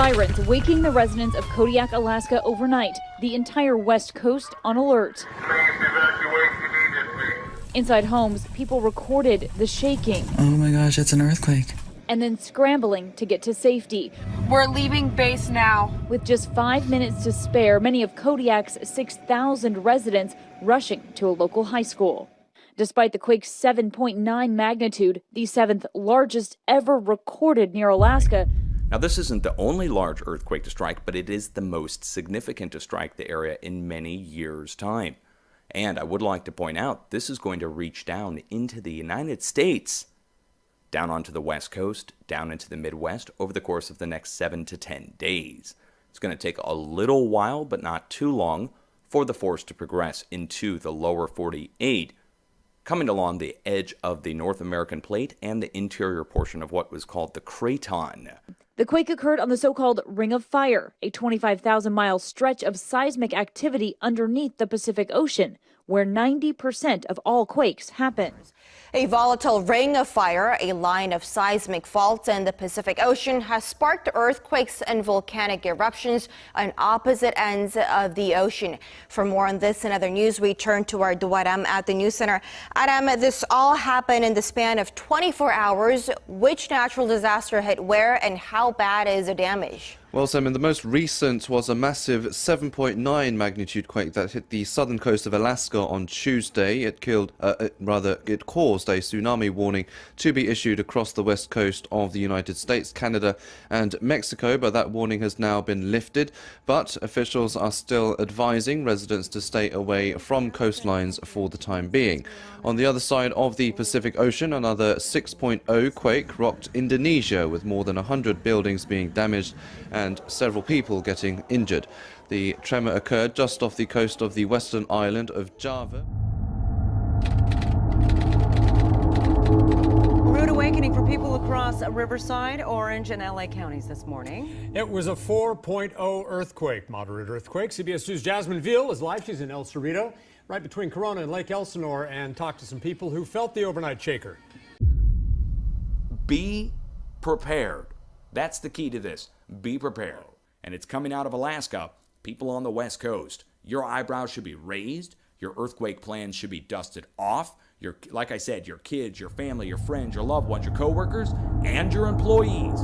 Sirens waking the residents of Kodiak, Alaska overnight. The entire West Coast on alert. Inside homes, people recorded the shaking. Oh my gosh, it's an earthquake. And then scrambling to get to safety. We're leaving base now. With just 5 minutes to spare, many of Kodiak's 6,000 residents rushing to a local high school. Despite the quake's 7.9 magnitude, the seventh largest ever recorded near Alaska. Now, this isn't the only large earthquake to strike, but it is the most significant to strike the area in many years' time. And I would like to point out, this is going to reach down into the United States, down onto the West Coast, down into the Midwest over the course of the next 7 to 10 days. It's going to take a little while, but not too long, for the force to progress into the lower 48, coming along the edge of the North American plate and the interior portion of what was called the craton. The quake occurred on the so-called Ring of Fire, a 25,000-mile stretch of seismic activity underneath the Pacific Ocean, where 90% of all quakes happen. A volatile ring of fire, a line of seismic faults in the Pacific Ocean, has sparked earthquakes and volcanic eruptions on opposite ends of the ocean. For more on this and other news, we turn to our Duaram at the News Center. Adam, this all happened in the span of 24 hours. Which natural disaster hit where and how bad is the damage? Well, Simon, the most recent was a massive 7.9 magnitude quake that hit the southern coast of Alaska on Tuesday. It caused a tsunami warning to be issued across the west coast of the United States, Canada and Mexico, but that warning has now been lifted. But officials are still advising residents to stay away from coastlines for the time being. On the other side of the Pacific Ocean, another 6.0 quake rocked Indonesia, with more than 100 buildings being damaged and several people getting injured. The tremor occurred just off the coast of the western island of Java. Rude awakening for people across Riverside, Orange, and LA counties this morning. It was a 4.0 earthquake, moderate earthquake. CBS News' Jasmine Veal is live. She's in El Cerrito, right between Corona and Lake Elsinore, and talked to some people who felt the overnight shaker. Be prepared. That's the key to this. Be prepared. And it's coming out of Alaska. People on the West Coast, your eyebrows should be raised. Your earthquake plans should be dusted off. Like I said, your kids, your family, your friends, your loved ones, your coworkers, and your employees.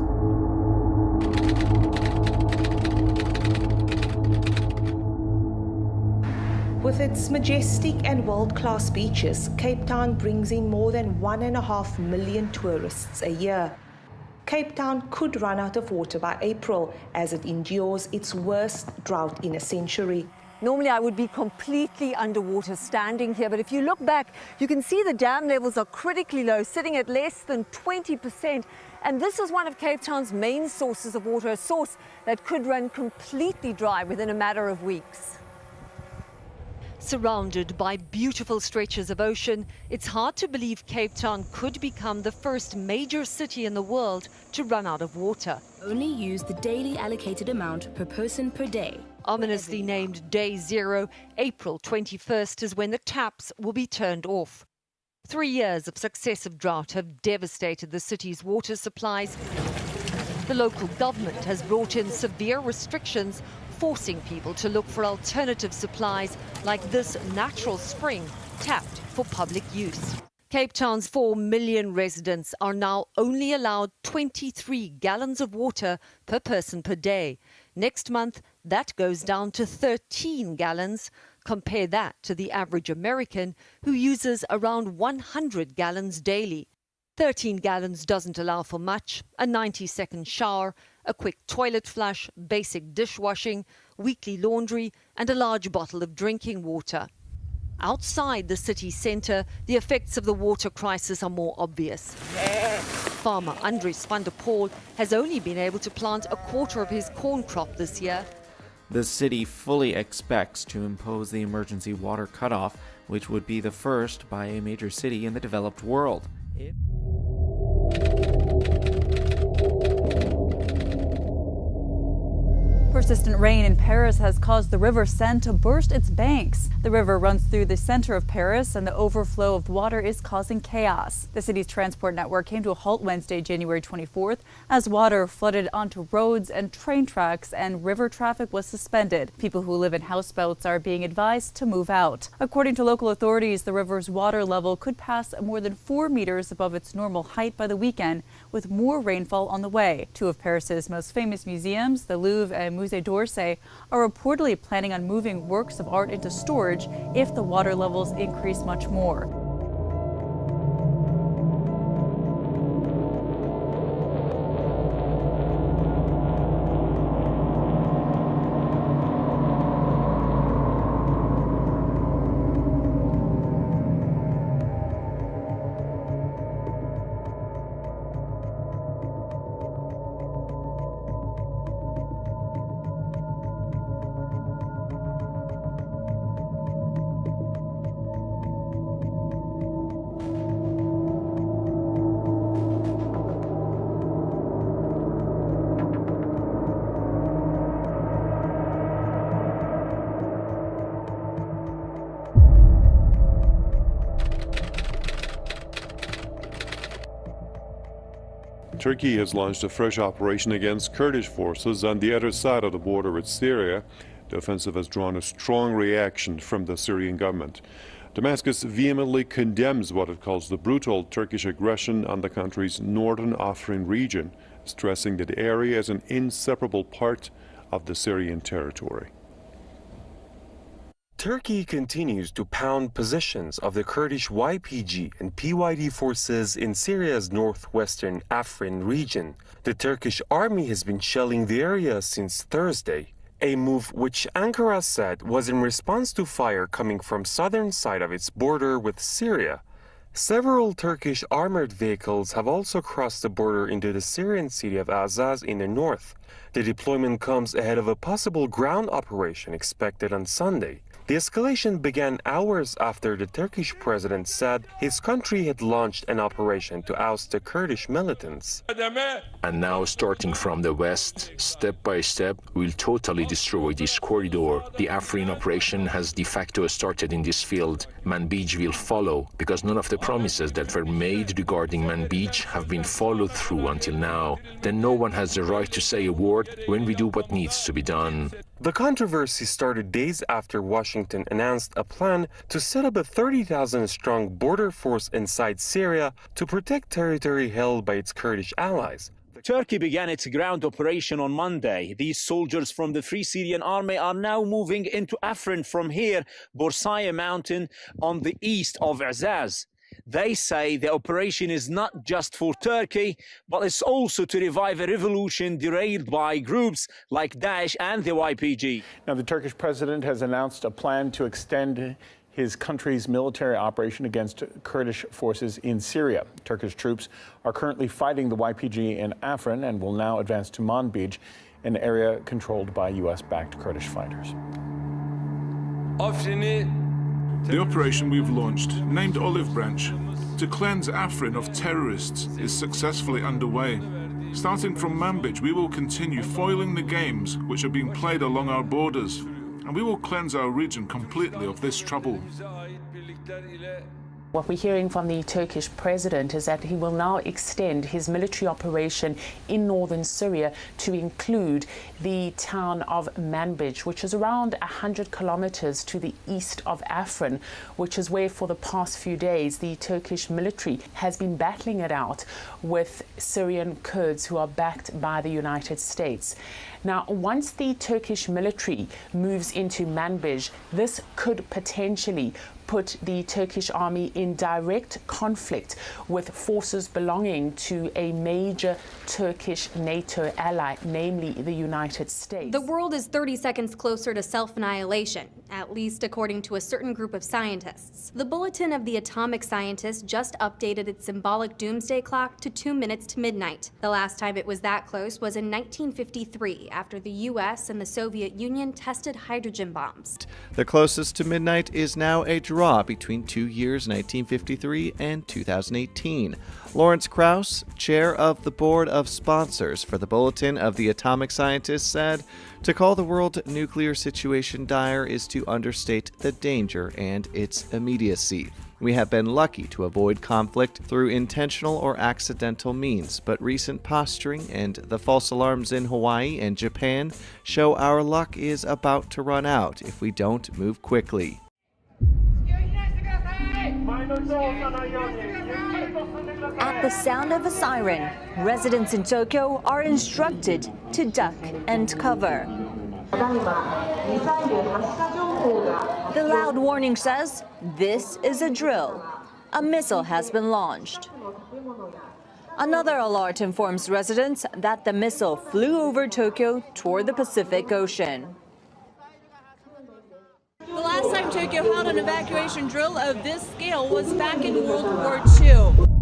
With its majestic and world-class beaches, Cape Town brings in more than 1.5 million tourists a year. Cape Town could run out of water by April as it endures its worst drought in a century. Normally I would be completely underwater standing here, but if you look back, you can see the dam levels are critically low, sitting at less than 20%. And this is one of Cape Town's main sources of water, a source that could run completely dry within a matter of weeks. Surrounded by beautiful stretches of ocean, it's hard to believe Cape Town could become the first major city in the world to run out of water. Only use the daily allocated amount per person per day. Ominously named Day Zero, April 21st is when the taps will be turned off. 3 years of successive drought have devastated the city's water supplies. The local government has brought in severe restrictions, forcing people to look for alternative supplies like this natural spring tapped for public use. Cape Town's 4 million residents are now only allowed 23 gallons of water per person per day. Next month, that goes down to 13 gallons. Compare that to the average American, who uses around 100 gallons daily. 13 gallons doesn't allow for much: a 90-second shower, a quick toilet flush, basic dishwashing, weekly laundry, and a large bottle of drinking water. Outside the city centre, the effects of the water crisis are more obvious. Farmer Andries van der Poel has only been able to plant a quarter of his corn crop this year. The city fully expects to impose the emergency water cutoff, which would be the first by a major city in the developed world. For Persistent rain in Paris has caused the River Seine to burst its banks. The river runs through the center of Paris, and the overflow of water is causing chaos. The city's transport network came to a halt Wednesday, January 24th, as water flooded onto roads and train tracks, and river traffic was suspended. People who live in houseboats are being advised to move out. According to local authorities, the river's water level could pass more than 4 meters above its normal height by the weekend, with more rainfall on the way. Two of Paris's most famous museums, the Louvre and Musée d'Orsay, are reportedly planning on moving works of art into storage if the water levels increase much more. Turkey has launched a fresh operation against Kurdish forces on the other side of the border with Syria. The offensive has drawn a strong reaction from the Syrian government. Damascus vehemently condemns what it calls the brutal Turkish aggression on the country's northern Afrin region, stressing that the area is an inseparable part of the Syrian territory. Turkey continues to pound positions of the Kurdish YPG and PYD forces in Syria's northwestern Afrin region. The Turkish army has been shelling the area since Thursday, a move which Ankara said was in response to fire coming from southern side of its border with Syria. Several Turkish armored vehicles have also crossed the border into the Syrian city of Azaz in the north. The deployment comes ahead of a possible ground operation expected on Sunday. The escalation began hours after the Turkish president said his country had launched an operation to oust the Kurdish militants. And now, starting from the west, step by step, we'll totally destroy this corridor. The Afrin operation has de facto started in this field. Manbij will follow, because none of the promises that were made regarding Manbij have been followed through until now. Then no one has the right to say a word when we do what needs to be done. The controversy started days after Washington announced a plan to set up a 30,000-strong border force inside Syria to protect territory held by its Kurdish allies. Turkey began its ground operation on Monday. These soldiers from the Free Syrian Army are now moving into Afrin from here, Borsaya Mountain, on the east of Azaz. They say the operation is not just for Turkey, but it's also to revive a revolution derailed by groups like Daesh and the YPG. Now, the Turkish president has announced a plan to extend his country's military operation against Kurdish forces in Syria. Turkish troops are currently fighting the YPG in Afrin and will now advance to Manbij, an area controlled by U.S.-backed Kurdish fighters. The operation we've launched, named Olive Branch, to cleanse Afrin of terrorists, is successfully underway. Starting from Manbij, we will continue foiling the games which are being played along our borders, and we will cleanse our region completely of this trouble. What we're hearing from the Turkish president is that he will now extend his military operation in northern Syria to include the town of Manbij, which is around 100 kilometers to the east of Afrin, which is where for the past few days the Turkish military has been battling it out with Syrian Kurds who are backed by the United States. Now, once the Turkish military moves into Manbij, this could potentially put the Turkish army in direct conflict with forces belonging to a major Turkish NATO ally, namely the United States. The world is 30 seconds closer to self-annihilation, at least according to a certain group of scientists. The Bulletin of the Atomic Scientist just updated its symbolic doomsday clock to 2 minutes to midnight. The last time it was that close was in 1953, after the US and the Soviet Union tested hydrogen bombs. The closest to midnight is now a drop draw between 2 years, 1953 and 2018. Lawrence Krauss, chair of the board of sponsors for the Bulletin of the Atomic Scientists, said, "To call the world nuclear situation dire is to understate the danger and its immediacy. We have been lucky to avoid conflict through intentional or accidental means, but recent posturing and the false alarms in Hawaii and Japan show our luck is about to run out if we don't move quickly." At the sound of a siren, residents in Tokyo are instructed to duck and cover. The loud warning says this is a drill. A missile has been launched. Another alert informs residents that the missile flew over Tokyo toward the Pacific Ocean. The last time Tokyo held an evacuation drill of this scale was back in World War II.